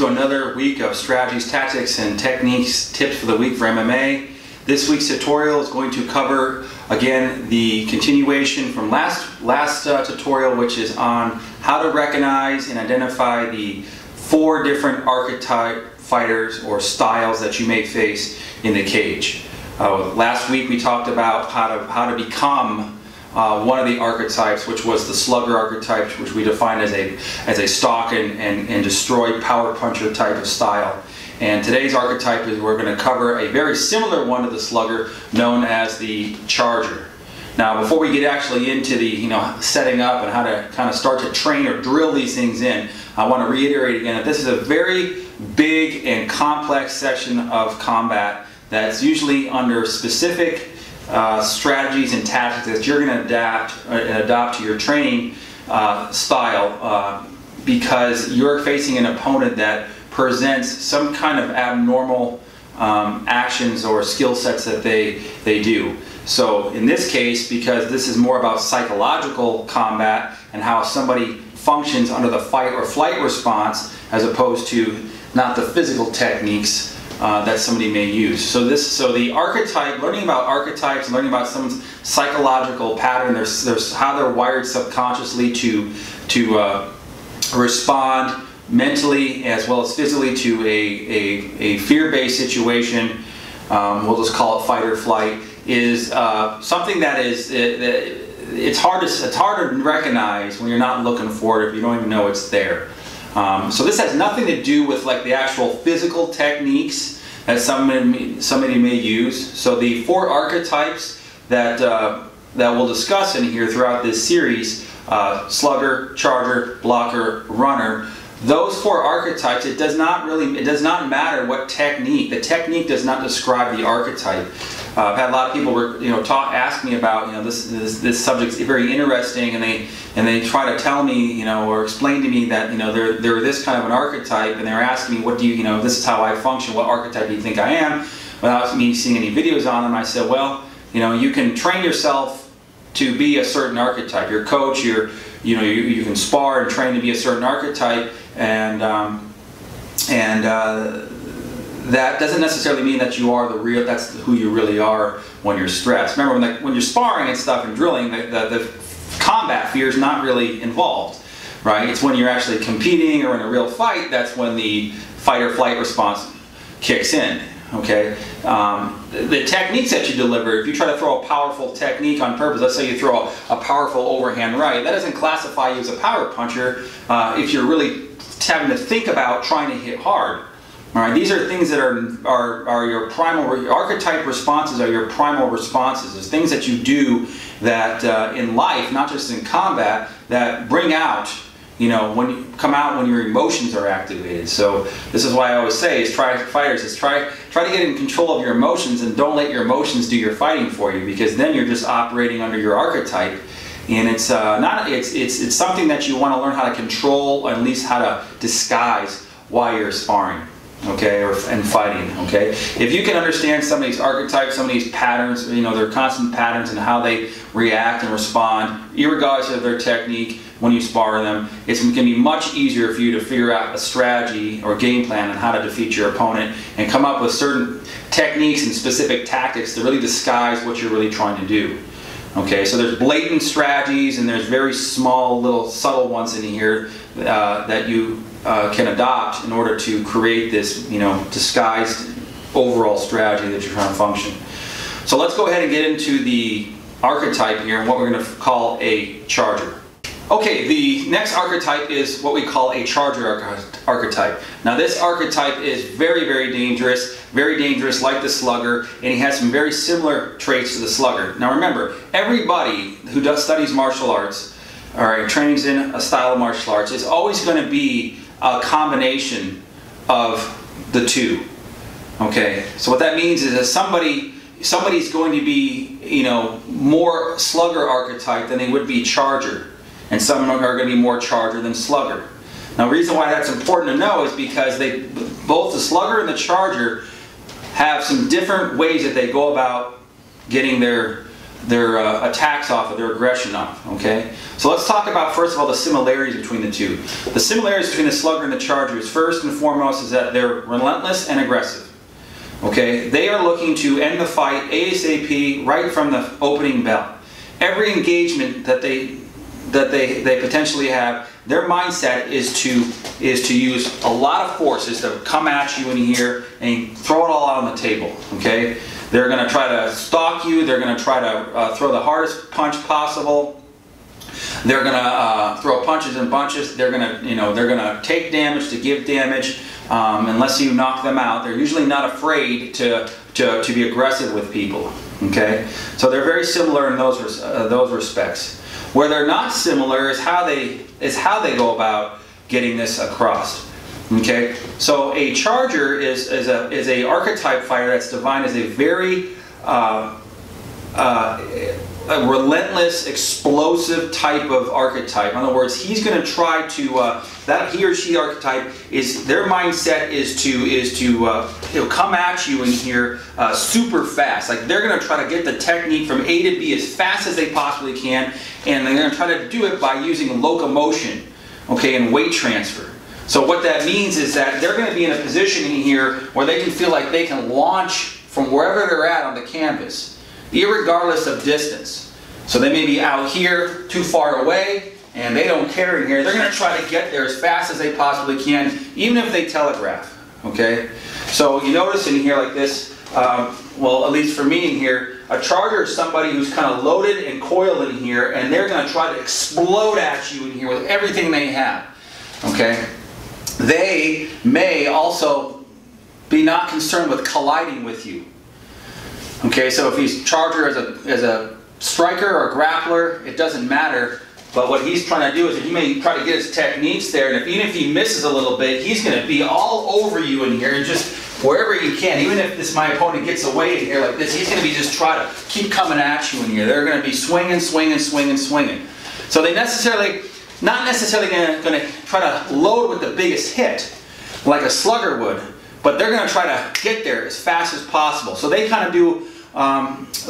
to another week of strategies, tactics, and techniques, tips for the week for MMA. This week's tutorial is going to cover, again, the continuation from last tutorial, which is on how to recognize and identify the 4 different archetype fighters or styles that you may face in the cage. Last week we talked about how to become one of the archetypes, which was the slugger archetype, which we defined as a stalk and destroy power puncher type of style. And today's archetype is we're going to cover a very similar one to the slugger, known as the charger. Now, before we get actually into the setting up and how to kind of start to train or drill these things in, I want to reiterate again that this is a very big and complex section of combat that's usually under specific strategies and tactics that you're going to adopt to your training style because you're facing an opponent that presents some kind of abnormal actions or skill sets that they do. So in this case, because this is more about psychological combat and how somebody functions under the fight or flight response as opposed to not the physical techniques that somebody may use. So the archetype, learning about archetypes, learning about someone's psychological pattern, there's how they're wired subconsciously to respond mentally as well as physically to a fear-based situation. We'll just call it fight or flight. Is something that is it's hard to recognize when you're not looking for it if you don't even know it's there. So this has nothing to do with like the actual physical techniques that somebody may use. So the 4 archetypes that we'll discuss in here throughout this series, slugger, charger, blocker, runner, those 4 archetypes, it does not matter what technique. The technique does not describe the archetype. I've had a lot of people ask me about this subject's very interesting, and they try to tell me or explain to me that they're this kind of an archetype, and they're asking me, what do you this is how I function, what archetype do you think I am, without me seeing any videos on them. I said, well, you can train yourself to be a certain archetype. Your coach, you can spar and train to be a certain archetype, and that doesn't necessarily mean that you are that's who you really are when you're stressed. Remember, when you're sparring and stuff and drilling, the combat fear is not really involved, right? It's when you're actually competing or in a real fight that's when the fight or flight response kicks in. Okay, the techniques that you deliver, if you try to throw a powerful technique on purpose, let's say you throw a powerful overhand right, that doesn't classify you as a power puncher if you're really having to think about trying to hit hard. All right, these are things that are your primal archetype responses. Are your primal responses. It's things that you do that in life, not just in combat, that bring out when you come out when your emotions are activated. So this is why I always say try to get in control of your emotions and don't let your emotions do your fighting for you, because then you're just operating under your archetype, and it's something that you want to learn how to control, or at least how to disguise while you're sparring, okay, and fighting. Okay, if you can understand some of these archetypes, some of these patterns, their constant patterns and how they react and respond, irregardless of their technique. When you spar them, it's going to be much easier for you to figure out a strategy or game plan on how to defeat your opponent and come up with certain techniques and specific tactics to really disguise what you're really trying to do. Okay, so there's blatant strategies and there's very small little subtle ones in here that you can adopt in order to create this disguised overall strategy that you're trying to function. So let's go ahead and get into the archetype here and what we're going to call a charger. Okay, the next archetype is what we call a charger archetype. Now this archetype is very, very dangerous like the slugger, and he has some very similar traits to the slugger. Now remember, everybody who studies martial arts, or trains in a style of martial arts, is always going to be a combination of the two. Okay, so what that means is that somebody's going to be more slugger archetype than they would be charger. And some are going to be more charger than slugger. Now the reason why that's important to know is because both the slugger and the charger have some different ways that they go about getting their attacks off, of their aggression off. Okay, so let's talk about first of all the similarities between the two. The similarities between the slugger and the charger is first and foremost is that they're relentless and aggressive. Okay, they are looking to end the fight ASAP right from the opening bell. Every engagement that they potentially have, their mindset is to use a lot of forces to come at you in here and throw it all out on the table. Okay, they're going to try to stalk you. They're going to try to throw the hardest punch possible. They're going to throw punches and bunches. They're going to take damage to give damage. Unless you knock them out, they're usually not afraid to be aggressive with people. Okay, so they're very similar in those respects. Where they're not similar is how they go about getting this across. Okay, so a charger is a archetype fighter that's defined as a very a relentless, explosive type of archetype. In other words, he's going to try to that he or she archetype is their mindset is to come at you in here super fast. Like they're going to try to get the technique from A to B as fast as they possibly can, and they're going to try to do it by using locomotion, okay, and weight transfer. So what that means is that they're going to be in a position in here where they can feel like they can launch from wherever they're at on the canvas, irregardless of distance. So they may be out here too far away and they don't care in here. They're going to try to get there as fast as they possibly can, even if they telegraph. Okay? So you notice in here like this, well, at least for me in here, a charger is somebody who's kind of loaded and coiled in here, and they're going to try to explode at you in here with everything they have. Okay? They may also be not concerned with colliding with you. Okay, so if he's charger as a striker or a grappler, it doesn't matter. But what he's trying to do is he may try to get his techniques there, and even if he misses a little bit, he's going to be all over you in here, and just wherever he can. Even if my opponent gets away in here like this, he's going to be just trying to keep coming at you in here. They're going to be swinging, swinging, swinging, swinging. So they not necessarily going to try to load with the biggest hit like a slugger would, but they're going to try to get there as fast as possible. So they kind of do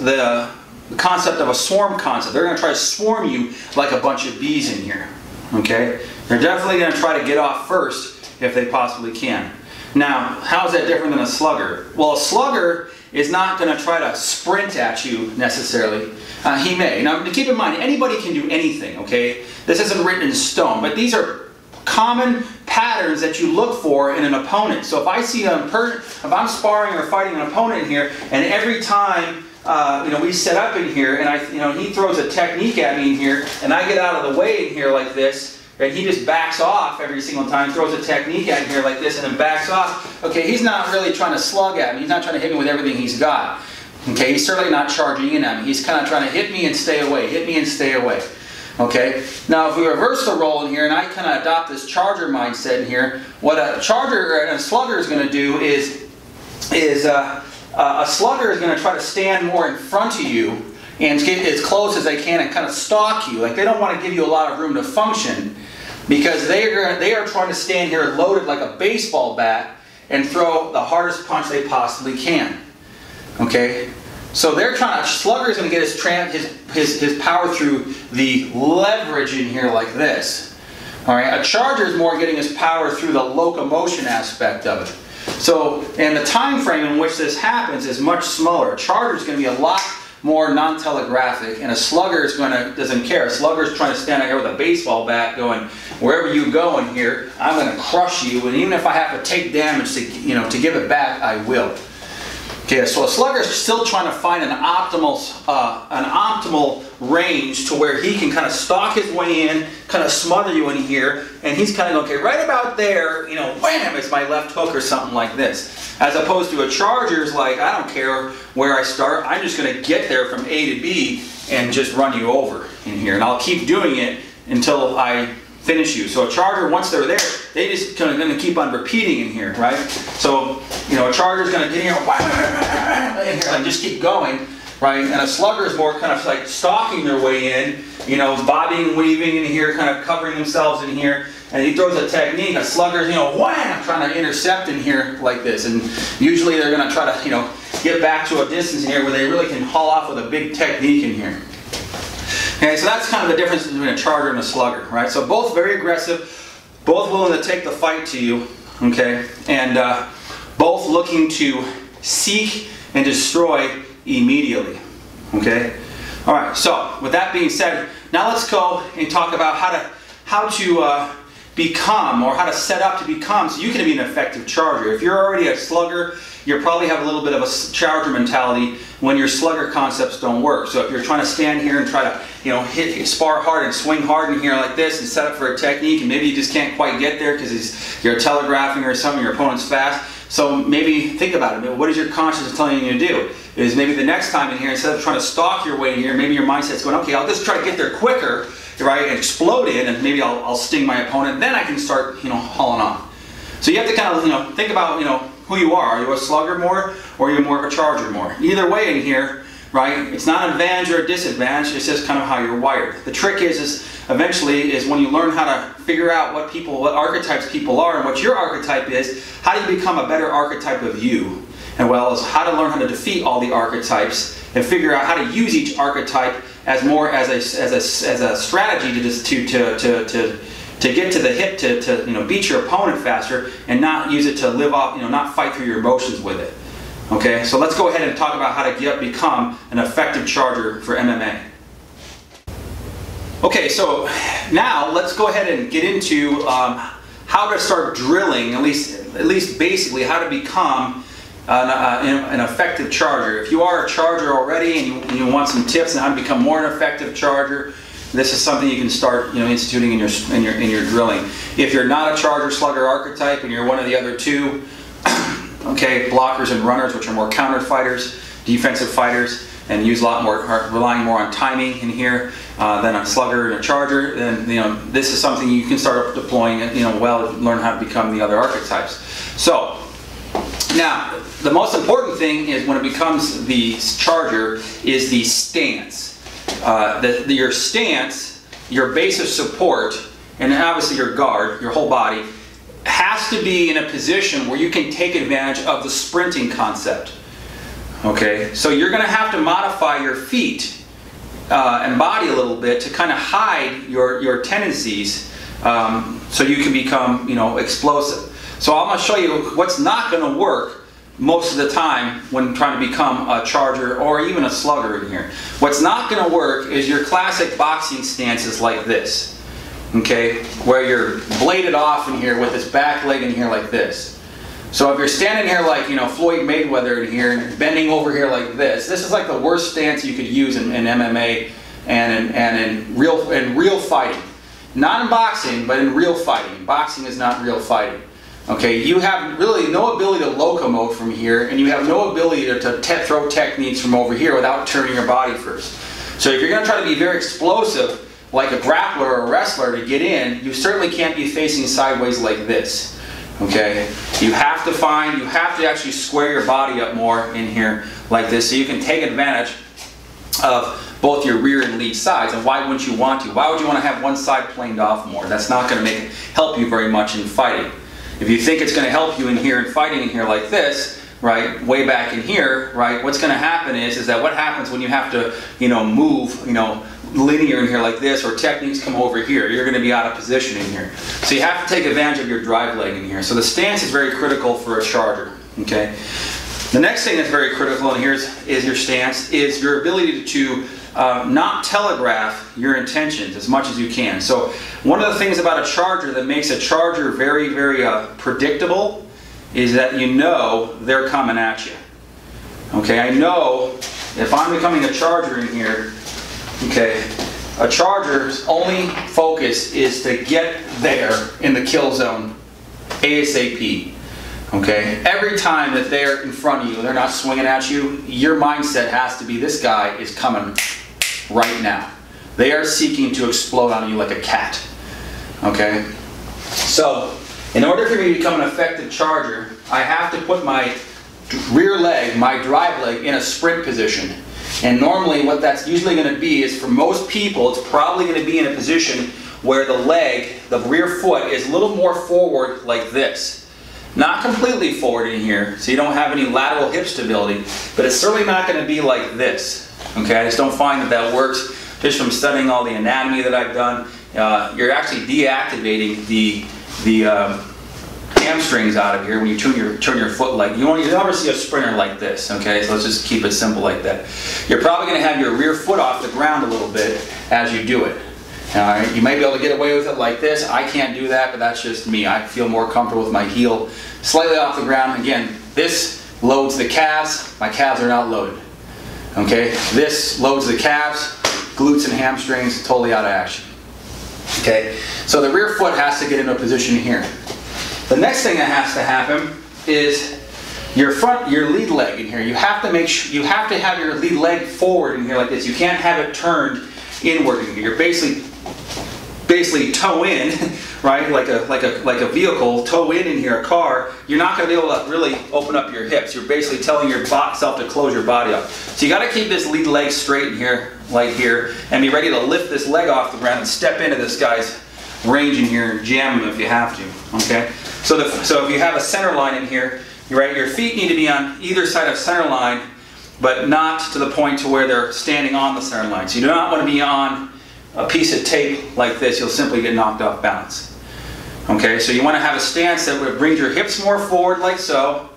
the concept of a swarm concept. They're going to try to swarm you like a bunch of bees in here. Okay? They're definitely going to try to get off first if they possibly can. Now, how is that different than a slugger? Well, a slugger is not going to try to sprint at you necessarily. He may. Now, keep in mind, anybody can do anything, okay? This isn't written in stone, but these are common patterns that you look for in an opponent. So if I see if I'm sparring or fighting an opponent here, and every time we set up in here, and he throws a technique at me in here, and I get out of the way in here like this, and he just backs off every single time, throws a technique at me here like this, and then backs off. Okay, he's not really trying to slug at me. He's not trying to hit me with everything he's got. Okay, he's certainly not charging in at me. He's kind of trying to hit me and stay away, hit me and stay away. Okay, now if we reverse the role in here, and I kind of adopt this charger mindset in here, what a charger and a slugger is going to do is a slugger is going to try to stand more in front of you and get as close as they can and kind of stalk you. Like they don't want to give you a lot of room to function, because they are trying to stand here loaded like a baseball bat and throw the hardest punch they possibly can. Okay, so slugger is going to get his power through the leverage in here like this. All right, a charger is more getting his power through the locomotion aspect of it. So, and the time frame in which this happens is much smaller. A charger is going to be a lot more non-telegraphic, and a slugger doesn't care. A slugger is trying to stand out here with a baseball bat, going, wherever you go in here, I'm going to crush you, and even if I have to take damage to give it back, I will. Okay, so a slugger is still trying to find an optimal range to where he can kind of stalk his way in, kind of smother you in here, and he's kind of, okay, right about there, wham, it's my left hook or something like this. As opposed to a charger's like, I don't care where I start, I'm just going to get there from A to B and just run you over in here, and I'll keep doing it until I finish you. So a charger, once they're there, they just kind of going to keep on repeating in here, right? So, a charger's going to get in here and just keep going, right? And a slugger is more kind of like stalking their way in, bobbing, weaving in here, kind of covering themselves in here. And he throws a technique. A slugger's, wham, trying to intercept in here like this. And usually they're going to try to, get back to a distance in here where they really can haul off with a big technique in here. Okay, so that's kind of the difference between a charger and a slugger, right? So both very aggressive, both willing to take the fight to you, okay, and both looking to seek and destroy immediately, okay. All right. So with that being said, now let's go and talk about how to become, or how to set up to become, so you can be an effective charger. If you're already a slugger, you probably have a little bit of a charger mentality when your slugger concepts don't work. So if you're trying to stand here and try to, you know, spar hard and swing hard in here like this and set up for a technique, and maybe you just can't quite get there because you're telegraphing or something, your opponent's fast. So maybe think about it. What is your conscience telling you to do? Is maybe the next time in here, instead of trying to stalk your way in here, maybe your mindset's going, okay, I'll just try to get there quicker, right, and explode in, and maybe I'll sting my opponent. Then I can start, you know, hauling on. So you have to kind of, you know, think about, you know, who you are. Are you a slugger more, or are you more of a charger more? Either way in here, right, it's not an advantage or a disadvantage. It's just kind of how you're wired. The trick is eventually when you learn how to figure out what archetypes people are and what your archetype is, how do you become a better archetype of you? And well as how to learn how to defeat all the archetypes and figure out how to use each archetype as more as a strategy to get to the hip to you know, beat your opponent faster, and not use it to live off, you know, not fight through your emotions with it. Okay, so let's go ahead and talk about how to become an effective charger for MMA. Okay, so now let's go ahead and get into how to start drilling, at least basically how to become an effective charger. If you are a charger already and you want some tips on how to become more an effective charger, this is something you can start, you know, instituting in your drilling. If you're not a charger slugger archetype and you're one of the other two, okay, blockers and runners, which are more counter fighters, defensive fighters, and use a lot more, relying more on timing in here than a slugger and a charger, then, you know, this is something you can start deploying, you know, well, learn how to become the other archetypes. So now the most important thing is when it becomes the charger is the stance. Your stance, your base of support, and obviously your guard, your whole body, has to be in a position where you can take advantage of the sprinting concept. Okay, so you're going to have to modify your feet and body a little bit to kind of hide your tendencies, so you can become, you know, explosive. So I'm going to show you what's not going to work most of the time when trying to become a charger or even a slugger in here. What's not going to work is your classic boxing stances like this, okay, where you're bladed off in here with this back leg in here like this. So if you're standing here like, you know, Floyd Mayweather in here and bending over here like this is like the worst stance you could use in MMA and in real fighting. Not in boxing, but in real fighting. Boxing is not real fighting. Okay, you have really no ability to locomote from here, and you have no ability to throw techniques from over here without turning your body first. So if you're going to try to be very explosive, like a grappler or a wrestler to get in, you certainly can't be facing sideways like this. Okay, you have to actually square your body up more in here like this, so you can take advantage of both your rear and lead sides. And why wouldn't you want to? Why would you want to have one side planed off more? That's not going to help you very much in fighting. If you think it's going to help you in here and fighting in here like this, right, way back in here, right, what's going to happen is that what happens when you have to, you know, move, you know, linear in here like this, or techniques come over here, you're going to be out of position in here. So you have to take advantage of your drive leg in here. So the stance is very critical for a charger, okay? The next thing that's very critical in here is your stance, is your ability to not telegraph your intentions as much as you can. So one of the things about a charger that makes a charger very, very predictable is that you know they're coming at you. Okay, I know if I'm becoming a charger in here, okay, a charger's only focus is to get there in the kill zone ASAP. Okay, every time that they're in front of you, they're not swinging at you, your mindset has to be, this guy is coming right now. They are seeking to explode on you like a cat. Okay, so in order for me to become an effective charger, I have to put my rear leg, my drive leg, in a sprint position. And normally what that's usually going to be is, for most people, it's probably going to be in a position where the leg, the rear foot, is a little more forward like this. Not completely forward in here, so you don't have any lateral hip stability, but it's certainly not going to be like this. Okay, I just don't find that that works. Just from studying all the anatomy that I've done, you're actually deactivating the hamstrings out of here when you turn your foot leg. You never see a sprinter like this. Okay, so let's just keep it simple like that. You're probably going to have your rear foot off the ground a little bit as you do it. You may be able to get away with it like this. I can't do that, but that's just me. I feel more comfortable with my heel slightly off the ground. Again, this loads the calves. My calves are not loaded. Okay, this loads the calves, glutes and hamstrings, totally out of action. Okay, so the rear foot has to get into a position here. The next thing that has to happen is your lead leg in here. You have to make sure, you have to have your lead leg forward in here like this. You can't have it turned inward in here. You're basically toe in, right? Like a vehicle, toe in here, a car. You're not going to be able to really open up your hips. You're basically telling yourself to close your body up. So you got to keep this lead leg straight in here, like here, and be ready to lift this leg off the ground and step into this guy's range in here and jam him if you have to. Okay. So if you have a center line in here, right, your feet need to be on either side of center line, but not to the point to where they're standing on the center line. So you do not want to be on a piece of tape like this. You'll simply get knocked off balance. Okay, so you want to have a stance that brings your hips more forward like so,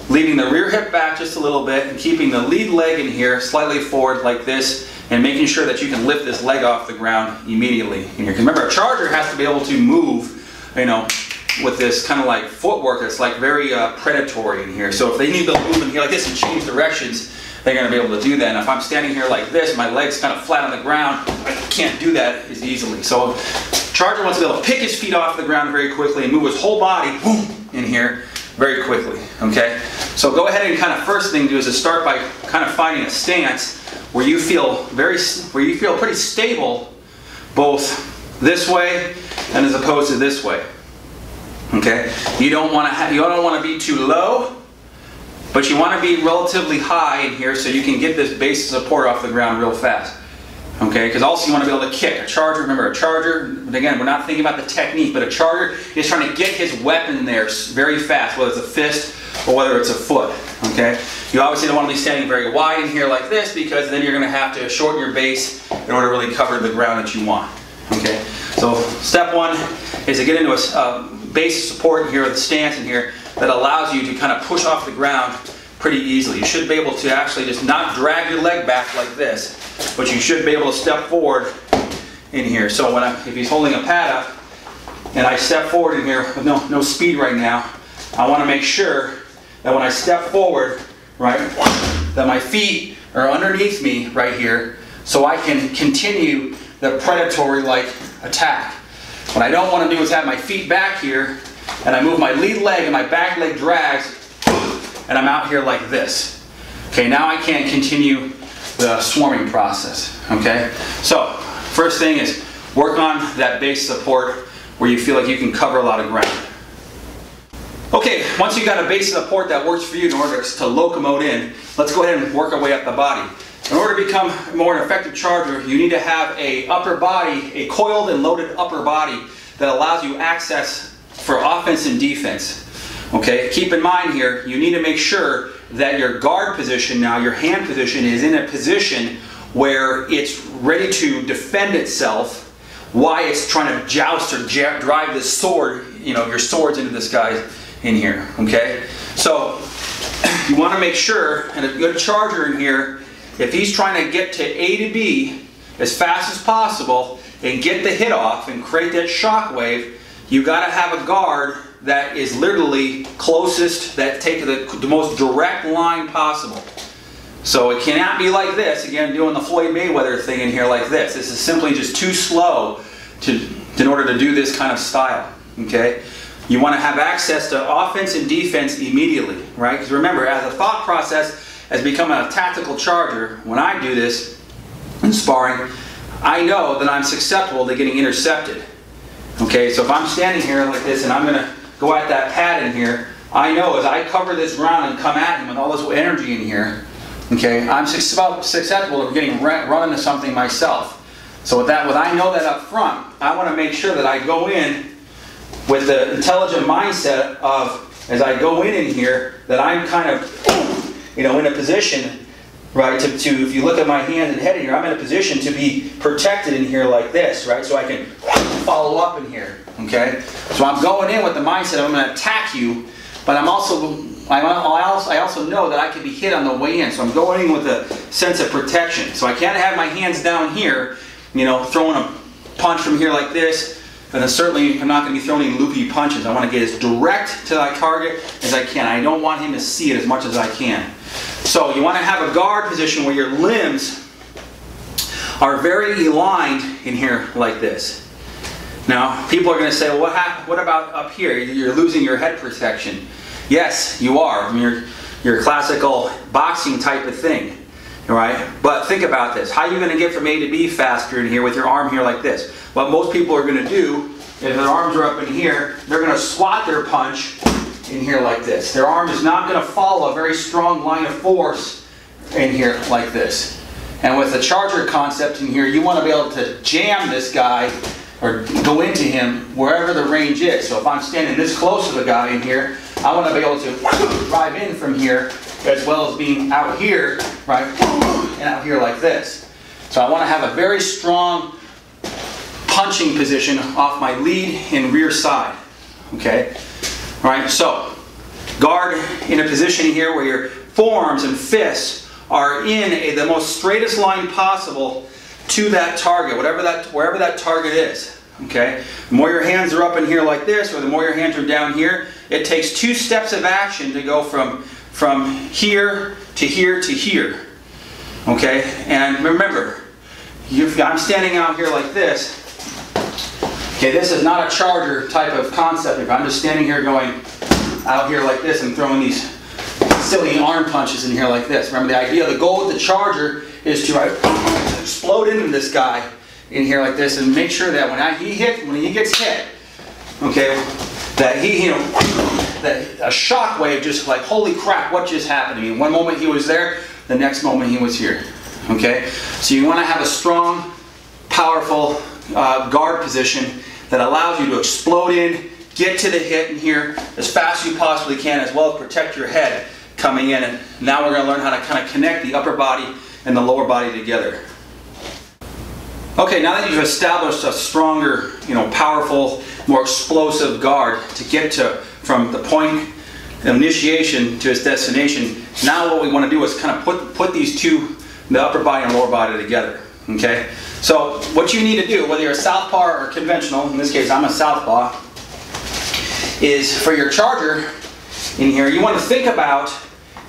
leaving the rear hip back just a little bit and keeping the lead leg in here slightly forward like this, and making sure that you can lift this leg off the ground immediately in here. Because remember, a charger has to be able to move, you know, with this kind of like footwork that's like very predatory in here. So if they need to move in here like this and change directions, they're going to be able to do that. And if I'm standing here like this, my leg's kind of flat on the ground, I can't do that as easily. So charger wants to be able to pick his feet off the ground very quickly and move his whole body, boom, in here very quickly. Okay? So go ahead and kind of first thing to do is to start by kind of finding a stance where you feel pretty stable, both this way and as opposed to this way. Okay? You don't want to be too low, but you want to be relatively high in here so you can get this base of support off the ground real fast. Okay? Because also you want to be able to kick. A charger, remember a charger, again, we're not thinking about the technique, but a charger is trying to get his weapon in there very fast, whether it's a fist or whether it's a foot. Okay? You obviously don't want to be standing very wide in here like this, because then you're going to have to shorten your base in order to really cover the ground that you want. Okay? So step one is to get into a base of support in here, with a stance in here that allows you to kind of push off the ground pretty easily. You should be able to actually just not drag your leg back like this, but you should be able to step forward in here. So if he's holding a pad up and I step forward in here with no speed right now, I want to make sure that when I step forward, right, that my feet are underneath me right here, so I can continue the predatory-like attack. What I don't want to do is have my feet back here, and I move my lead leg and my back leg drags, and I'm out here like this. Okay, now I can't continue the swarming process. Okay, so first thing is work on that base support where you feel like you can cover a lot of ground. Okay, once you've got a base of support that works for you in order to locomote in, let's go ahead and work our way up the body. In order to become more an effective charger, you need to have a upper body, a coiled and loaded upper body that allows you access for offense and defense. Okay, keep in mind here, you need to make sure that your guard position now, your hand position, is in a position where it's ready to defend itself while it's trying to joust or drive this sword, you know, your swords into this guy in here. Okay, so you want to make sure, and a good charger in here, if he's trying to get to A to B as fast as possible and get the hit off and create that shock wave, you got to have a guard that is literally closest, that take the most direct line possible. So it cannot be like this, again, doing the Floyd Mayweather thing in here like this. This is simply just too slow in order to do this kind of style. Okay? You want to have access to offense and defense immediately, right? Because remember, as a thought process has become a tactical charger, when I do this in sparring, I know that I'm susceptible to getting intercepted. Okay, so if I'm standing here like this and I'm going to go at that pad in here, I know as I cover this ground and come at him with all this energy in here, okay, I'm susceptible of getting run into something myself. So with I know that up front, I want to make sure that I go in with the intelligent mindset of, as I go in here, that I'm kind of, you know, in a position, right, to if you look at my hands and head in here, I'm in a position to be protected in here like this, right, so I can follow up in here, okay? So I'm going in with the mindset of I'm going to attack you, but I'm also, I also know that I can be hit on the way in, so I'm going in with a sense of protection. So I can't have my hands down here, you know, throwing a punch from here like this, and then certainly I'm not going to be throwing any loopy punches. I want to get as direct to my target as I can. I don't want him to see it as much as I can. So you want to have a guard position where your limbs are very aligned in here like this. Now, people are going to say, well, what about up here? You're losing your head protection. Yes, you are. I mean, you're a classical boxing type of thing, right? But think about this. How are you going to get from A to B faster in here with your arm here like this? What most people are going to do, if their arms are up in here, they're going to swat their punch in here like this. Their arm is not going to follow a very strong line of force in here like this. And with the charger concept in here, you want to be able to jam this guy or go into him wherever the range is. So if I'm standing this close to the guy in here, I want to be able to drive in from here as well as being out here, right, and out here like this. So I want to have a very strong punching position off my lead and rear side, okay? Right, so guard in a position here where your forearms and fists are in the most straightest line possible to that target, wherever that target is. Okay? The more your hands are up in here like this, or the more your hands are down here, it takes 2 steps of action to go from here to here to here. Okay? And remember, I'm standing out here like this. Okay, this is not a charger type of concept. If I'm just standing here going out here like this and throwing these silly arm punches in here like this. Remember, the idea, the goal with the charger is to explode into this guy in here like this and make sure that when he gets hit, okay, that that a shock wave, just like, holy crap, what just happened to me? One moment he was there, the next moment he was here. Okay, so you want to have a strong, powerful guard position that allows you to explode in, get to the hit in here as fast as you possibly can, as well as protect your head coming in. And now we're going to learn how to kind of connect the upper body and the lower body together. Okay, now that you've established a stronger, powerful, more explosive guard to get to from the point of initiation to its destination, now what we want to do is kind of put these two, the upper body and lower body, together. Okay? So what you need to do, whether you're a southpaw or conventional, in this case I'm a southpaw, is for your charger in here, you want to think about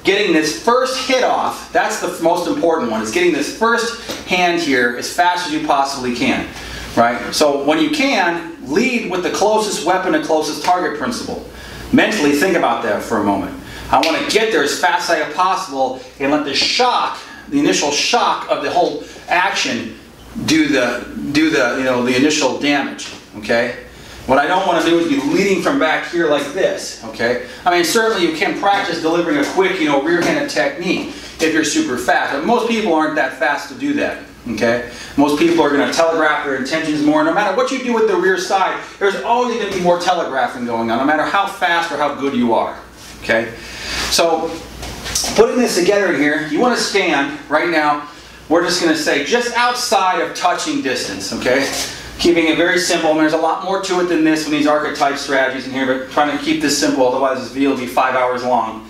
getting this first hit off. That's the most important one. It's getting this first hand here as fast as you possibly can. Right? So when you can, lead with the closest weapon to closest target principle. Mentally think about that for a moment. I want to get there as fast as possible and let the shock, the initial shock of the whole action do the initial damage. Okay? What I don't want to do is be leading from back here like this, okay? I mean, certainly you can practice delivering a quick, rear-handed technique if you're super fast, but most people aren't that fast to do that, okay? Most people are going to telegraph their intentions more. No matter what you do with the rear side, there's always going to be more telegraphing going on, no matter how fast or how good you are, okay? So, putting this together here, you want to stand right now, we're just going to say just outside of touching distance, okay? Keeping it very simple, and there's a lot more to it than this with these archetype strategies in here, but trying to keep this simple, otherwise this video will be 5 hours long,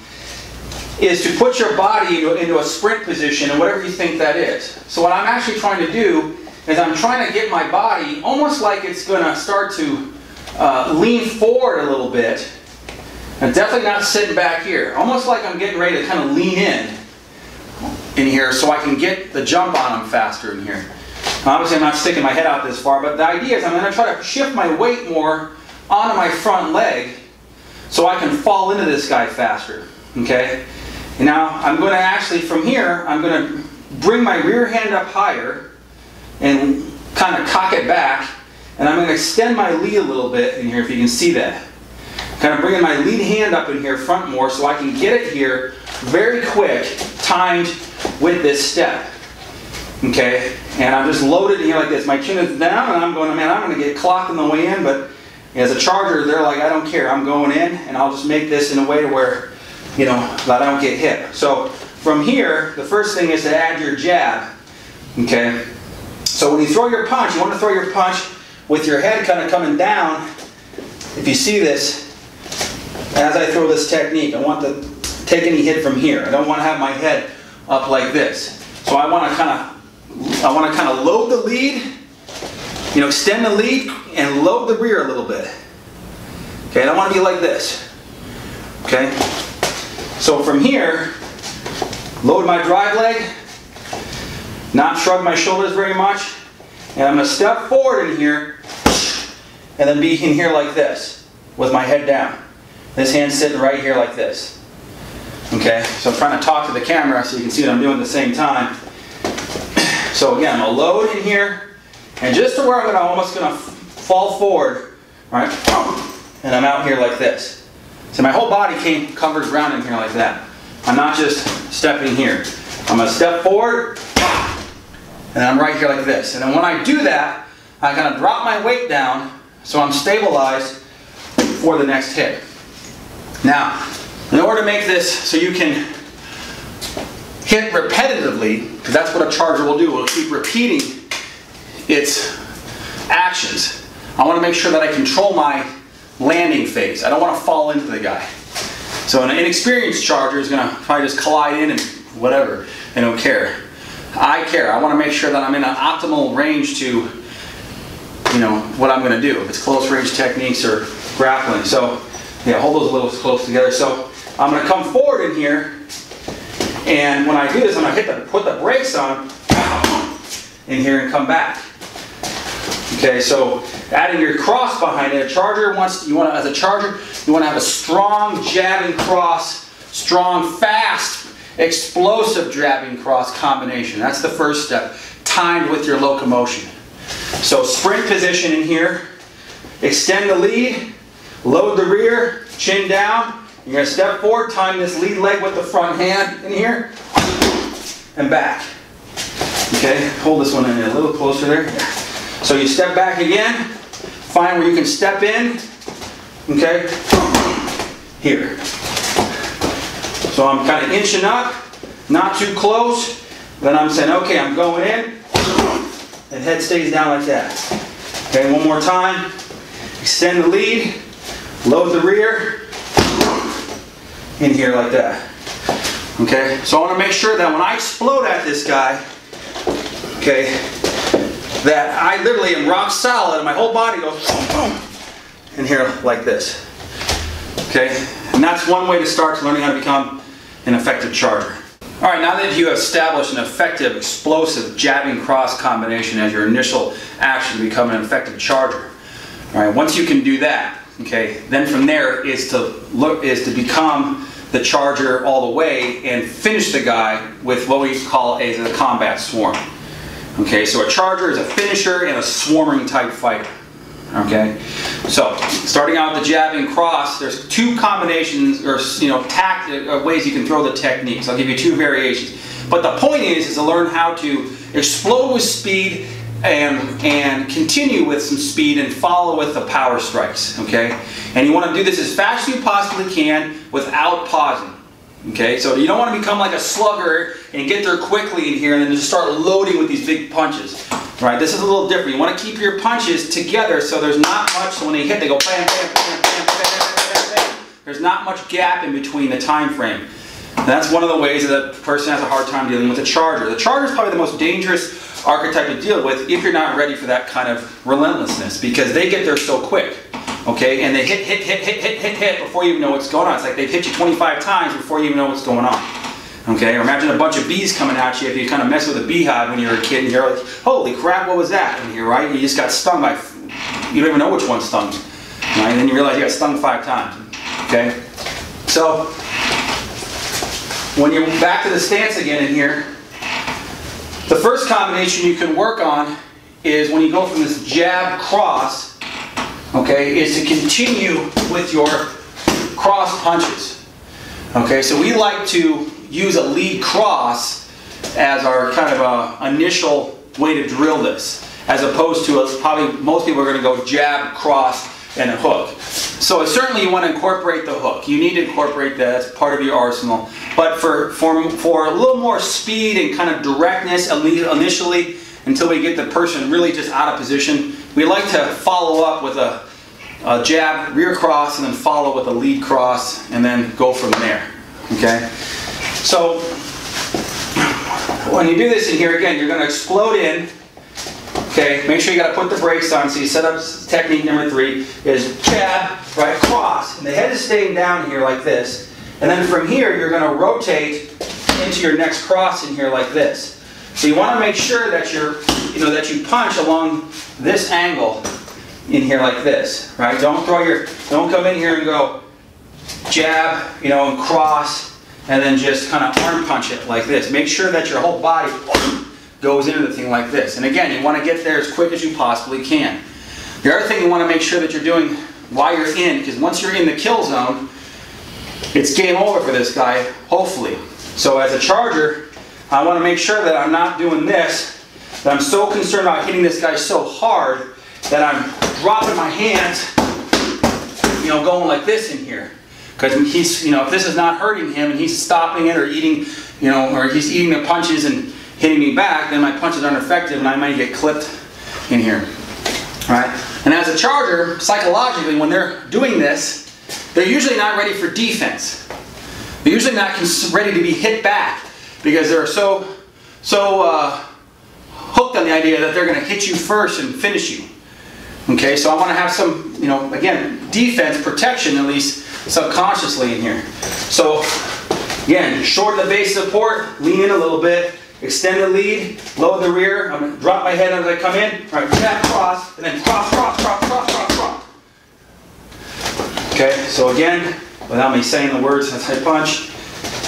is to put your body into a sprint position, and whatever you think that is. So what I'm actually trying to do is I'm trying to get my body almost like it's going to start to lean forward a little bit, and definitely not sitting back here. Almost like I'm getting ready to kind of lean in here so I can get the jump on them faster in here. Obviously I'm not sticking my head out this far, but the idea is I'm going to try to shift my weight more onto my front leg so I can fall into this guy faster. Okay? And now I'm going to actually, from here, I'm going to bring my rear hand up higher and kind of cock it back, and I'm going to extend my lead a little bit in here, if you can see that. Kind of bringing my lead hand up in here front more so I can get it here very quick, timed with this step. Okay, and I'm just loaded in here like this. My chin is down, and I'm going to get clocked on the way in, but As a charger, they're like, I don't care, I'm going in, and I'll just make this in a way to where, you know, that I don't get hit. So from here, the first thing is to add your jab, okay? So when you throw your punch, you want to throw your punch with your head kind of coming down. If you see this, as I throw this technique, I want to take any hit from here. I don't want to have my head up like this. So I want to kind of load the lead, you know, extend the lead and load the rear a little bit. Okay, I don't want to be like this. Okay? So from here, load my drive leg, not shrug my shoulders very much, and I'm going to step forward in here and then be in here like this with my head down. This hand's sitting right here like this. Okay, so I'm trying to talk to the camera so you can see what I'm doing at the same time. So again, I'm going to load in here, and just to where I'm almost going to fall forward, right? And I'm out here like this. So my whole body covers ground in here like that. I'm not just stepping here. I'm going to step forward, and I'm right here like this. And then when I do that, I kind of drop my weight down so I'm stabilized for the next hit. Now, in order to make this so you can hit repetitively, because that's what a charger will do, will keep repeating its actions. I want to make sure that I control my landing phase. I don't want to fall into the guy. So an inexperienced charger is going to probably just collide in and whatever. They don't care. I care. I want to make sure that I'm in an optimal range to, you know, what I'm going to do. If it's close range techniques or grappling. So yeah, hold those a little close together. So I'm going to come forward in here, and when I do this, I'm going to put the brakes on in here and come back. Okay, so adding your cross behind it. As a charger, you want to have a strong jabbing cross, strong, fast, explosive jabbing cross combination. That's the first step, timed with your locomotion. So sprint position in here, extend the lead, load the rear, chin down. You're going to step forward, time this lead leg with the front hand in here, and back. Okay, hold this one in a little closer there. So you step back again, find where you can step in, okay, here. So I'm kind of inching up, not too close, then I'm saying, okay, I'm going in, and head stays down like that. Okay, one more time, extend the lead, load the rear, in here like that. Okay, so I want to make sure that when I explode at this guy, okay, that I literally am rock solid and my whole body goes boom, boom, in here like this. Okay, and that's one way to start to learning how to become an effective charger. All right, now that you have established an effective, explosive jabbing cross combination as your initial action to become an effective charger, all right, once you can do that, okay, then from there is to become the charger all the way and finish the guy with what we call a combat swarm. Okay, so a charger is a finisher and a swarming type fighter. Okay, so starting out with the jabbing cross, there's two combinations or ways you can throw the techniques. I'll give you two variations. But the point is to learn how to explode with speed and continue with some speed and follow with the power strikes, okay? And you want to do this as fast as you possibly can without pausing, okay? So you don't want to become like a slugger and get there quickly in here and then just start loading with these big punches, right? This is a little different. You want to keep your punches together so there's not much, so when they hit, they go bam, bam, bam, bam, bam, bam, bam, bam. There's not much gap in between the time frame. And that's one of the ways that a person has a hard time dealing with a charger. The charger is probably the most dangerous archetype to deal with if you're not ready for that kind of relentlessness, because they get there so quick, okay? And they hit before you even know what's going on. It's like they've hit you 25 times before you even know what's going on, okay? Or imagine a bunch of bees coming at you if you kind of mess with a beehive when you're a kid and you're like, holy crap, what was that in here, right? You just got stung by, you don't even know which one stung, right? And then you realize you got stung 5 times, okay? So when you're back to the stance again in here, the first combination you can work on is when you go from this jab cross, okay, is to continue with your cross punches. Okay, so we like to use a lead cross as our kind of initial way to drill this, as opposed to probably most people are going to go jab cross and a hook. So certainly you want to incorporate the hook. You need to incorporate that as part of your arsenal. But for a little more speed and kind of directness initially, until we get the person really just out of position, we like to follow up with a jab, rear cross, and then follow with a lead cross, and then go from there. Okay? So when you do this in here, again, you're going to explode in. Okay, make sure you got to put the brakes on. So you set up technique number 3 is jab, right, cross, and the head is staying down here like this. And then from here, you're going to rotate into your next cross in here like this. So you want to make sure that that you punch along this angle in here like this, right? Don't come in here and go jab, and cross, and then just kind of arm punch it like this. Make sure that your whole body goes into the thing like this. And again, you want to get there as quick as you possibly can. The other thing you want to make sure that you're doing while you're in, because once you're in the kill zone, it's game over for this guy, hopefully. So as a charger, I want to make sure that I'm not doing this, that I'm so concerned about hitting this guy so hard that I'm dropping my hands, going like this in here. Because he's, if this is not hurting him and he's stopping it or eating, or he's eating the punches and hitting me back, then my punches aren't effective and I might get clipped in here. Right? And as a charger, psychologically, when they're doing this, they're usually not ready for defense. They're usually not ready to be hit back because they're so hooked on the idea that they're going to hit you first and finish you. Okay, so I want to have some, again, defense, protection at least subconsciously in here. So again, shorten the base support, lean in a little bit, extend the lead, load the rear. I'm going to drop my head as I come in. All right, jab, cross, and then cross, cross, cross, cross, cross, cross. Okay, so again, without me saying the words as I punch.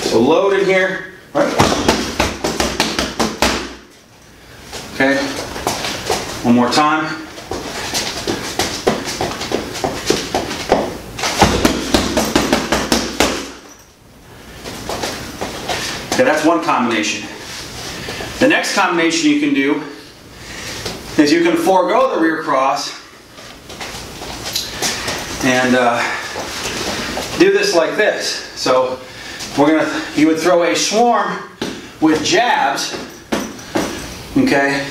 So load in here. Right. Okay, one more time. Okay, that's one combination. The next combination you can do is you can forego the rear cross and do this like this. So you would throw a swarm with jabs, okay,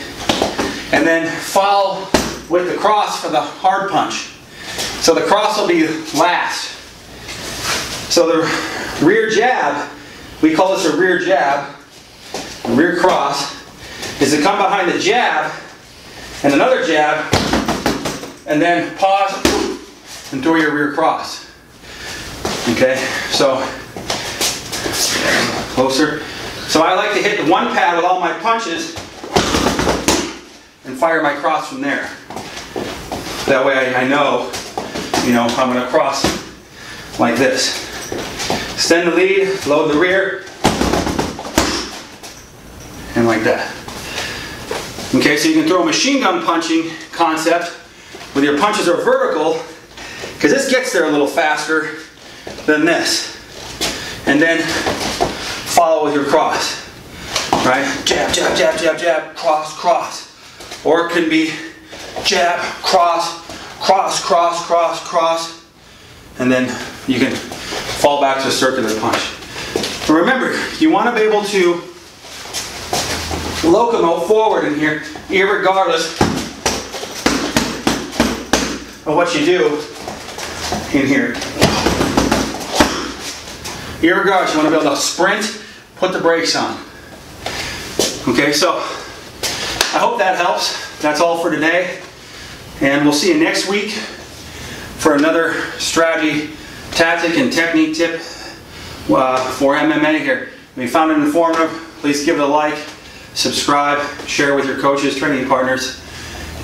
and then follow with the cross for the hard punch. So the cross will be last. So the rear jab, we call this a rear jab, a rear cross, is to come behind the jab and another jab and then pause and throw your rear cross. Okay, so closer. So I like to hit the one pad with all my punches and fire my cross from there. That way I know, I'm going to cross like this. Extend the lead, load the rear, and like that. Okay, so you can throw a machine gun punching concept where your punches are vertical, because this gets there a little faster than this. And then follow with your cross. Right? Jab, jab, jab, jab, jab, cross, cross. Or it can be jab, cross, cross, cross, cross, cross. And then you can fall back to a circular punch. But remember, you want to be able to locomote forward in here, irregardless of what you do in here. Irregardless, you want to be able to sprint, put the brakes on. Okay, so I hope that helps. That's all for today. And we'll see you next week for another strategy, tactic, and technique tip for MMA here. If you found it informative, please give it a like, subscribe, share with your coaches, training partners,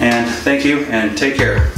and thank you and take care.